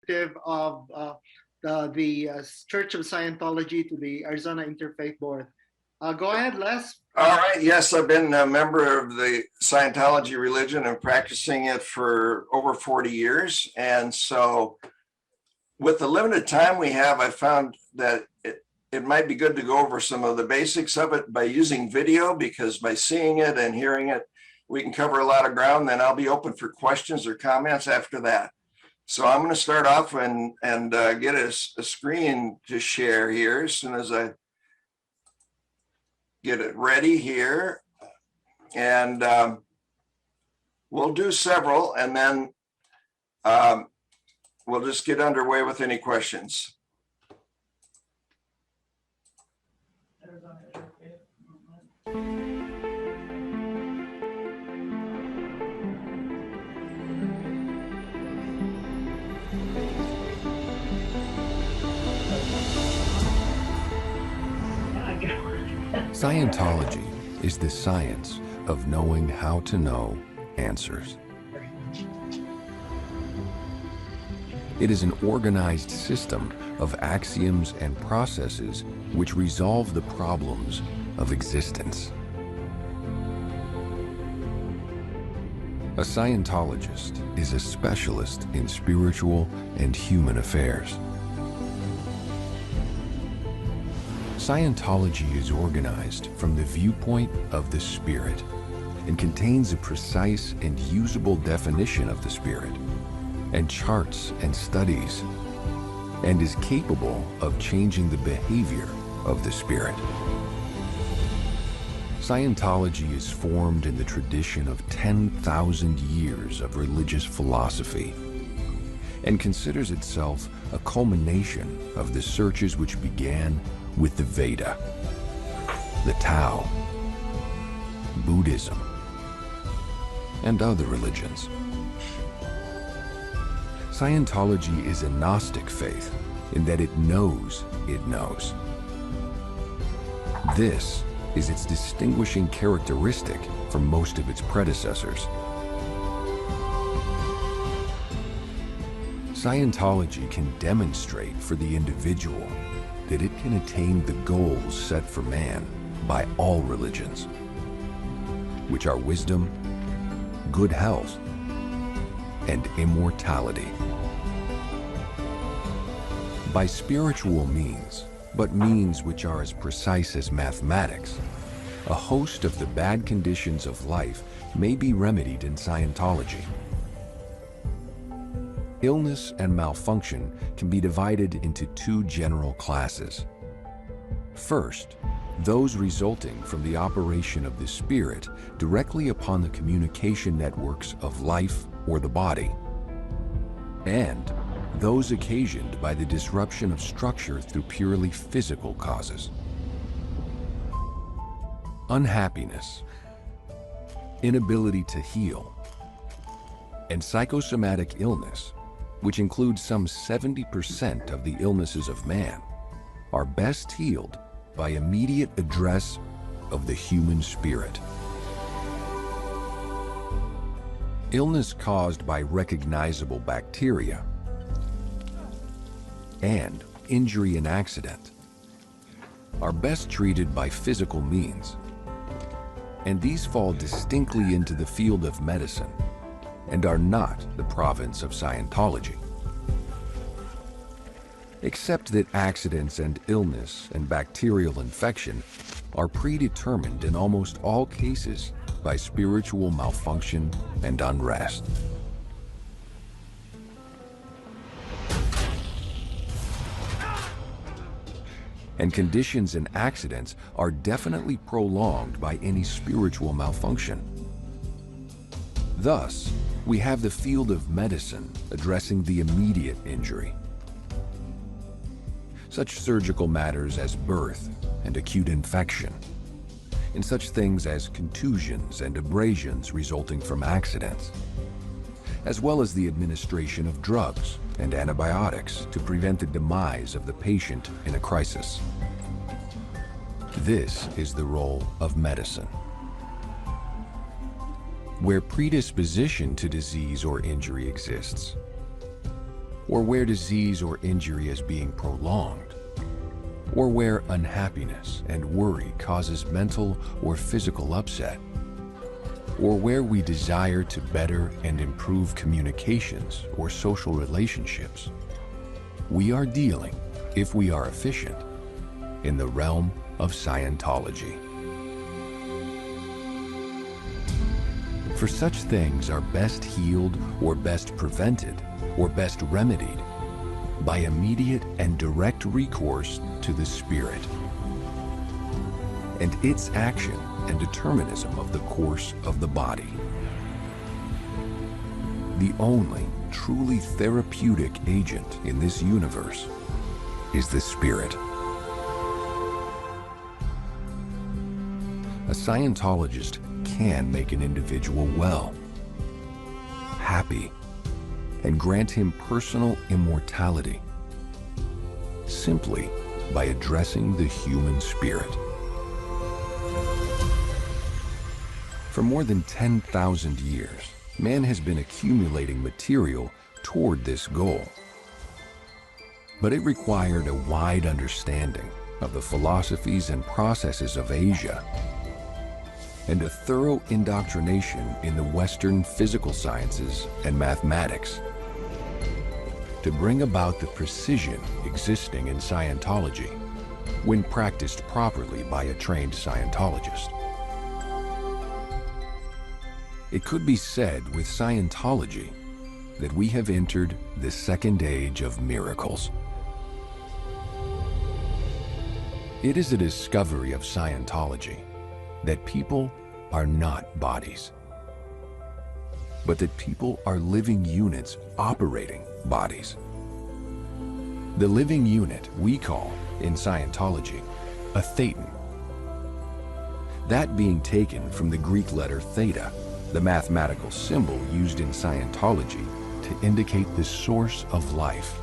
representative of the Church of Scientology to the Arizona Interfaith Board. Go ahead, Les. All right. Yes, I've been a member of the Scientology religion and practicing it for over 40 years. And so with the limited time we have, I found that it might be good to go over some of the basics of it by using video, because by seeing it and hearing it, we can cover a lot of ground. Then I'll be open for questions or comments after that. So I'm going to start off and get a screen to share here as soon as I get it ready here. And we'll do several, and then we'll just get underway with any questions. Arizona Interfaith Movement. Scientology is the science of knowing how to know answers. It is an organized system of axioms and processes which resolve the problems of existence. A Scientologist is a specialist in spiritual and human affairs. Scientology is organized from the viewpoint of the spirit and contains a precise and usable definition of the spirit, and charts and studies, and is capable of changing the behavior of the spirit. Scientology is formed in the tradition of 10,000 years of religious philosophy and considers itself a culmination of the searches which began with the Veda, the Tao, Buddhism, and other religions. Scientology is a Gnostic faith in that it knows it knows. This is its distinguishing characteristic from most of its predecessors. Scientology can demonstrate for the individual that it can attain the goals set for man by all religions, which are wisdom, good health, and immortality. By spiritual means, but means which are as precise as mathematics, a host of the bad conditions of life may be remedied in Scientology. Illness and malfunction can be divided into two general classes. First, those resulting from the operation of the spirit directly upon the communication networks of life or the body, and those occasioned by the disruption of structure through purely physical causes. Unhappiness, inability to heal, and psychosomatic illness, which includes some 70% of the illnesses of man, are best healed by immediate address of the human spirit. Illness caused by recognizable bacteria and injury and accident are best treated by physical means, and these fall distinctly into the field of medicine and are not the province of Scientology. Except that accidents and illness and bacterial infection are predetermined in almost all cases by spiritual malfunction and unrest. And conditions and accidents are definitely prolonged by any spiritual malfunction. Thus, we have the field of medicine addressing the immediate injury. Such surgical matters as birth and acute infection, and such things as contusions and abrasions resulting from accidents, as well as the administration of drugs and antibiotics to prevent the demise of the patient in a crisis. This is the role of medicine. Where predisposition to disease or injury exists, or where disease or injury is being prolonged, or where unhappiness and worry causes mental or physical upset, or where we desire to better and improve communications or social relationships. We are dealing, if we are efficient, in the realm of Scientology. For such things are best healed or best prevented or best remedied by immediate and direct recourse to the Spirit and its action and determinism of the course of the body. The only truly therapeutic agent in this universe is the Spirit. A Scientologist can make an individual well, happy, and grant him personal immortality simply by addressing the human spirit. For more than 10,000 years, man has been accumulating material toward this goal. But it required a wide understanding of the philosophies and processes of Asia and a thorough indoctrination in the Western physical sciences and mathematics to bring about the precision existing in Scientology when practiced properly by a trained Scientologist. It could be said with Scientology that we have entered the second age of miracles. It is a discovery of Scientology that people are not bodies, but that people are living units operating bodies. The living unit we call, in Scientology, a thetan. That being taken from the Greek letter theta, the mathematical symbol used in Scientology to indicate the source of life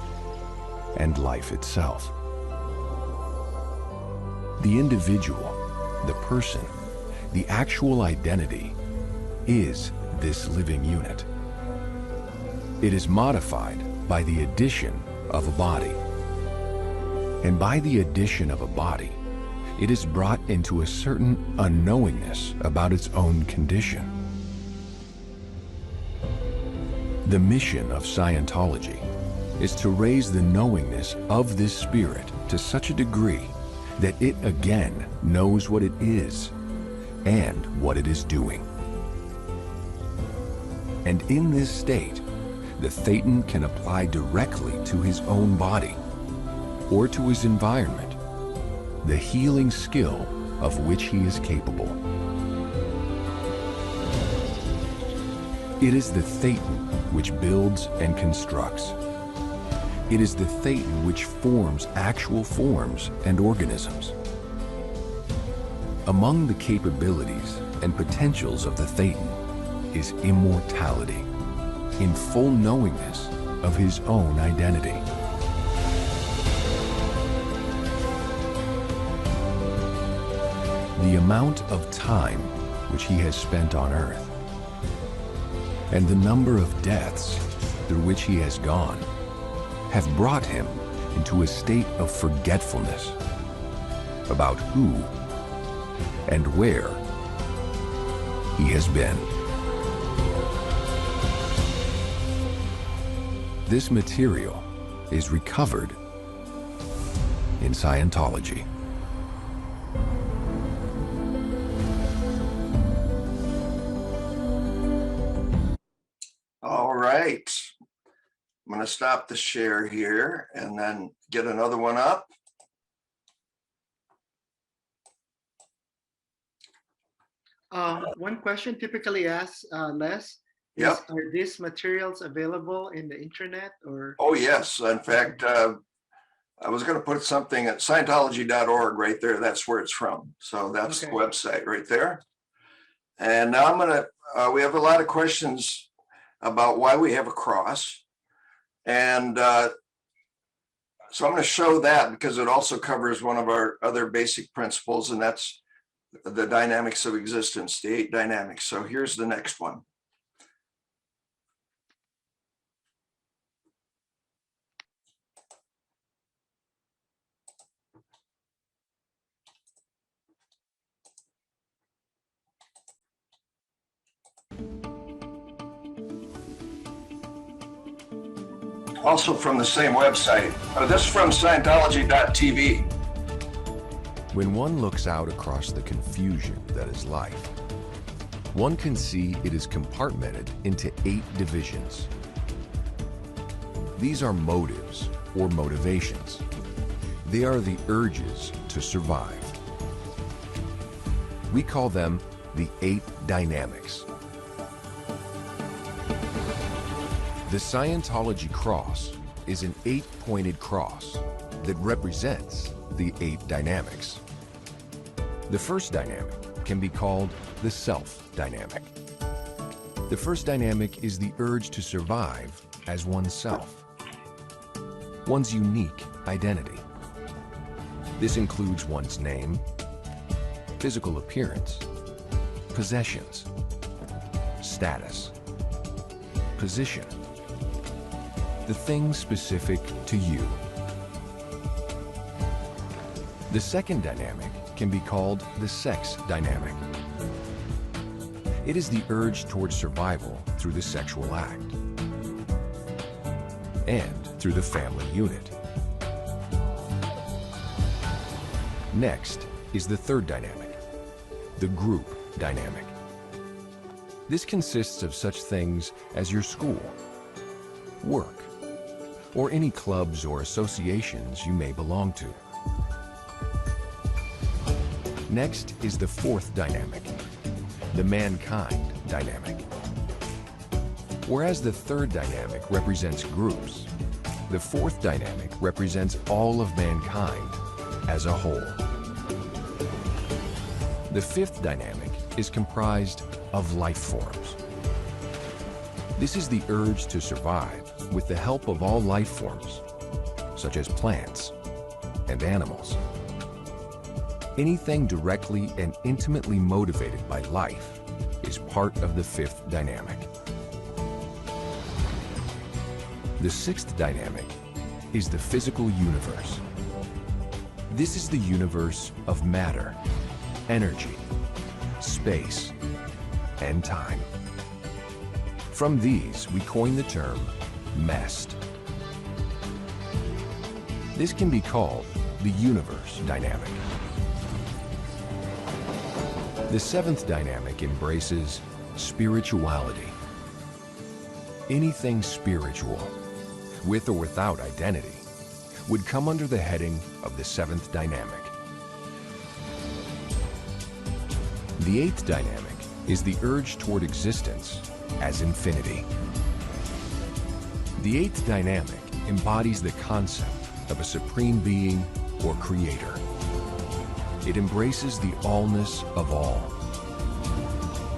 and life itself. The individual, the person, the actual identity is this living unit. It is modified by the addition of a body. And by the addition of a body, it is brought into a certain unknowingness about its own condition. The mission of Scientology is to raise the knowingness of this spirit to such a degree that it again knows what it is and what it is doing. And in this state, the thetan can apply directly to his own body or to his environment the healing skill of which he is capable. It is the thetan which builds and constructs. It is the thetan which forms actual forms and organisms. Among the capabilities and potentials of the thetan is immortality, in full knowingness of his own identity. The amount of time which he has spent on earth and the number of deaths through which he has gone have brought him into a state of forgetfulness about who and where he has been. This material is recovered in Scientology. All right. I'm going to stop the share here and then get another one up. One question typically asked, Les, Yep. are these materials available in the internet or? Oh, yes. In fact, I was going to put something at Scientology.org right there. That's where it's from. So that's the Okay. website right there. And now I'm going to, we have a lot of questions about why we have a cross. And so I'm going to show that because it also covers one of our other basic principles, and that's the dynamics of existence, the 8 dynamics. So here's the next one. also from the same website. This is from Scientology.tv. When one looks out across the confusion that is life, one can see it is compartmented into 8 divisions. These are motives or motivations. They are the urges to survive. We call them the 8 dynamics. The Scientology Cross is an 8-pointed cross that represents the 8 dynamics. The first dynamic can be called the self dynamic. The first dynamic is the urge to survive as oneself, one's unique identity. This includes one's name, physical appearance, possessions, status, position, the things specific to you. The second dynamic can be called the sex dynamic. It is the urge towards survival through the sexual act and through the family unit. Next is the third dynamic, the group dynamic. This consists of such things as your school, work, or any clubs or associations you may belong to. Next is the fourth dynamic, the mankind dynamic. Whereas the third dynamic represents groups, the fourth dynamic represents all of mankind as a whole. The fifth dynamic is comprised of life forms. This is the urge to survive with the help of all life forms, such as plants and animals. Anything directly and intimately motivated by life is part of the fifth dynamic. The sixth dynamic is the physical universe. This is the universe of matter, energy, space, and time. From these, we coin the term MEST. This can be called the universe dynamic. The seventh dynamic embraces spirituality. Anything spiritual, with or without identity, would come under the heading of the seventh dynamic. The eighth dynamic is the urge toward existence as infinity. The eighth dynamic embodies the concept of a supreme being or creator. It embraces the allness of all.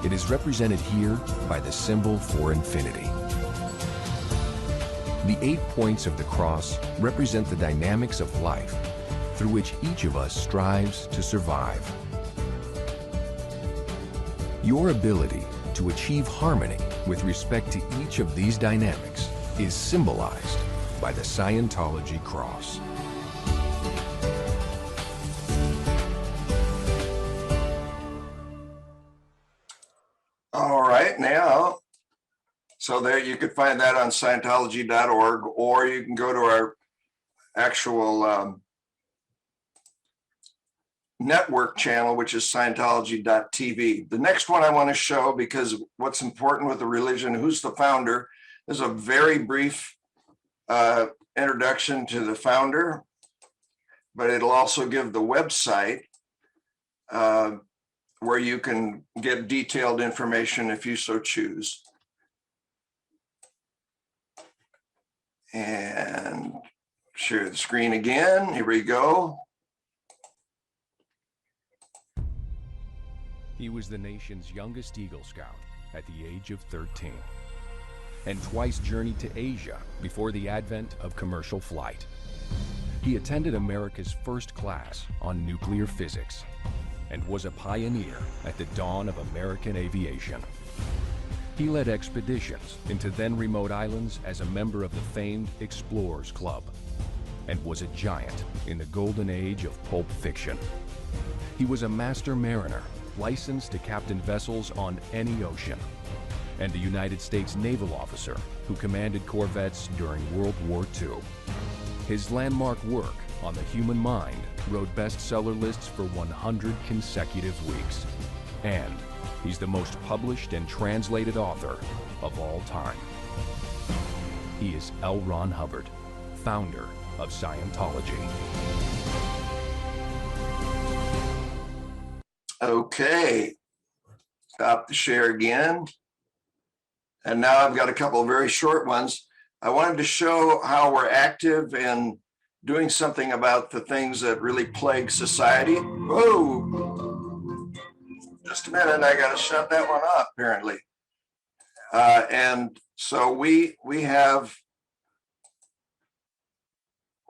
It is represented here by the symbol for infinity. The 8 points of the cross represent the dynamics of life through which each of us strives to survive. Your ability to achieve harmony with respect to each of these dynamics is symbolized by the Scientology Cross. All right, now, so there you could find that on Scientology.org, or you can go to our actual network channel, which is Scientology.tv. The next one I want to show, because what's important with the religion, who's the founder, is a very brief introduction to the founder, but it'll also give the website where you can get detailed information if you so choose. And share the screen again. Here we go. He was the nation's youngest Eagle Scout at the age of 13, and twice journeyed to Asia before the advent of commercial flight. He attended America's first class on nuclear physics and was a pioneer at the dawn of American aviation. He led expeditions into then remote islands as a member of the famed Explorers Club and was a giant in the golden age of pulp fiction. He was a master mariner, licensed to captain vessels on any ocean, and a United States naval officer who commanded corvettes during World War II. His landmark work on the human mind rode bestseller lists for 100 consecutive weeks. And he's the most published and translated author of all time. He is L. Ron Hubbard, founder of Scientology. Okay, stop the share again. And now I've got a couple of very short ones. I wanted to show how we're active in doing something about the things that really plague society. Whoa, just a minute, I gotta shut that one off apparently. And so we have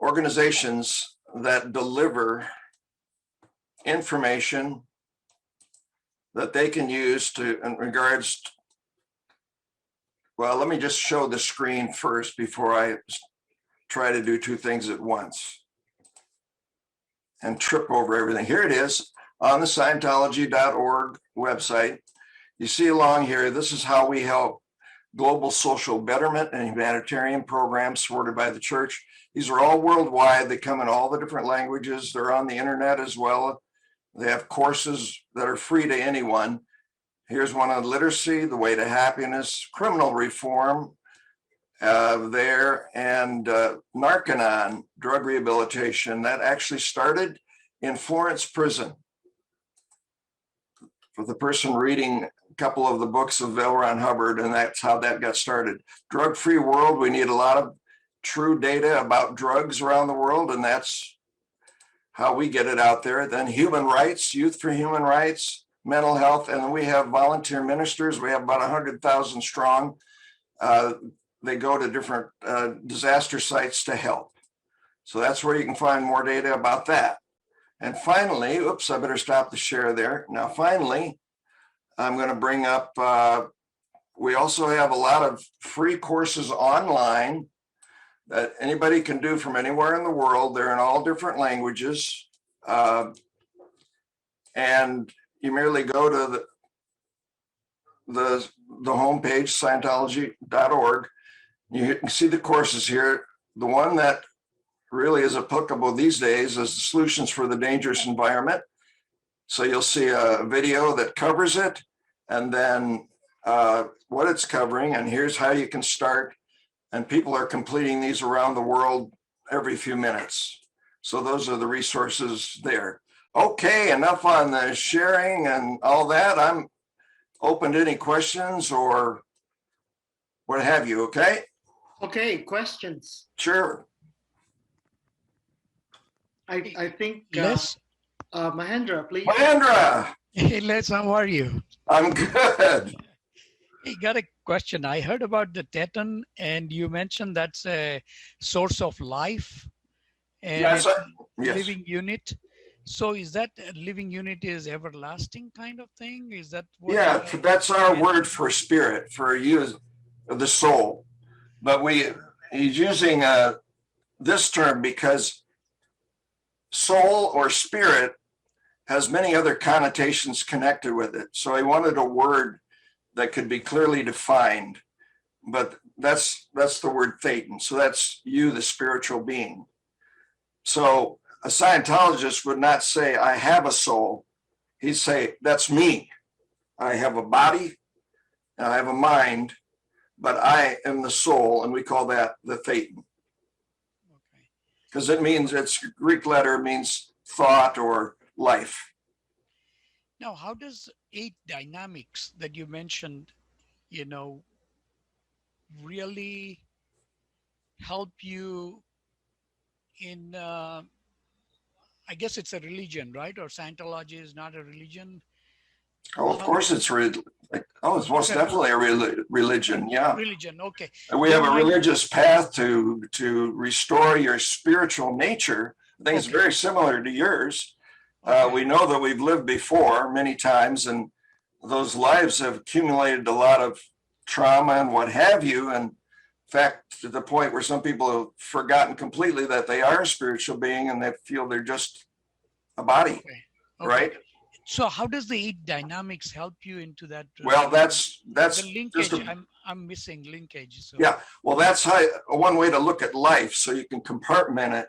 organizations that deliver information that they can use to, in regards to, well, let me just show the screen first before I try to do two things at once and trip over everything. Here it is on the Scientology.org website. You see along here, this is how we help global social betterment and humanitarian programs supported by the church. These are all worldwide. They come in all the different languages. They're on the internet as well. They have courses that are free to anyone. Here's one on literacy, the way to happiness, criminal reform there, and Narcanon, drug rehabilitation. That actually started in Florence prison for the person reading a couple of the books of L. Ron Hubbard, and that's how that got started. Drug-free world, we need a lot of true data about drugs around the world, and that's how we get it out there. Then human rights, Youth for Human Rights, mental health, and then we have volunteer ministers. We have about 100,000 strong. They go to different disaster sites to help. So that's where you can find more data about that. And finally, oops, I better stop the share there. Now, finally, I'm going to bring up, we also have a lot of free courses online that anybody can do from anywhere in the world. They're in all different languages. And you merely go to the homepage, Scientology.org. You can see the courses here. The one that really is applicable these days is the Solutions for the Dangerous Environment. So you'll see a video that covers it, and then what it's covering, and here's how you can start. And people are completing these around the world every few minutes. So those are the resources there. Okay, enough on the sharing and all that. I'm open to any questions or what have you, okay? Okay, questions. Sure. I think Les, Mahendra, please. Mahendra, hey Les, how are you? I'm good. Hey, got a question. I heard about the Teton, and you mentioned that's a source of life and Yes, it's a yes. living unit. So is that a living unit is everlasting kind of thing? Is that what Yeah, that's our word for spirit, for you, the soul. But he's using this term because soul or spirit has many other connotations connected with it. So he wanted a word that could be clearly defined, but that's the word Thetan. So that's you, the spiritual being. So a Scientologist would not say, I have a soul. He'd say, that's me. I have a body, and I have a mind, but I am the soul, and we call that the Thetan. Okay. Because it means, it's Greek letter, means thought or life. Now, how does 8 dynamics that you mentioned, really help you in, I guess it's a religion, right? Or Scientology is not a religion? Oh, of course it's it's most definitely a religion, yeah. Religion, okay. And we have a religious path to restore your spiritual nature. I think it's very similar to yours. We know that we've lived before many times, and those lives have accumulated a lot of trauma and what have you. And in fact, to the point where some people have forgotten completely that they are a spiritual being and they feel they're just a body, right? So how does the 8 dynamics help you into that? Well, that's the just linkage. a, I'm missing linkage. So. yeah. Well, that's how one way to look at life. So you can compartment it.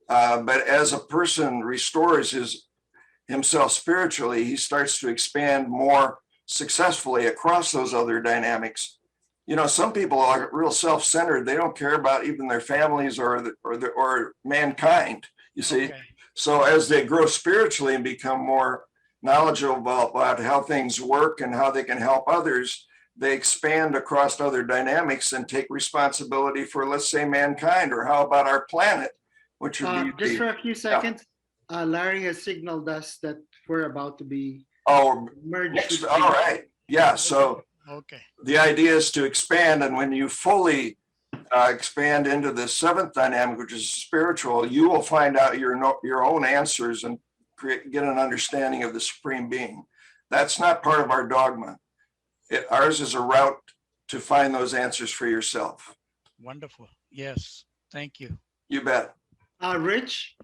But as a person restores himself spiritually, he starts to expand more successfully across those other dynamics. You know, some people are real self-centered. They don't care about even their families or mankind. You see. Okay. So as they grow spiritually and become more knowledgeable about how things work and how they can help others, they expand across other dynamics and take responsibility for, let's say, mankind, or how about our planet, which would be Just for a few seconds, Larry has signaled us that we're about to be merged. next, all right. Yeah. So Okay. the idea is to expand, and when you fully expand into the 7th dynamic, which is spiritual, you will find out your own answers and get an understanding of the Supreme Being. That's not part of our dogma. Ours is a route to find those answers for yourself. Wonderful. Yes. Thank you. You bet. Rich,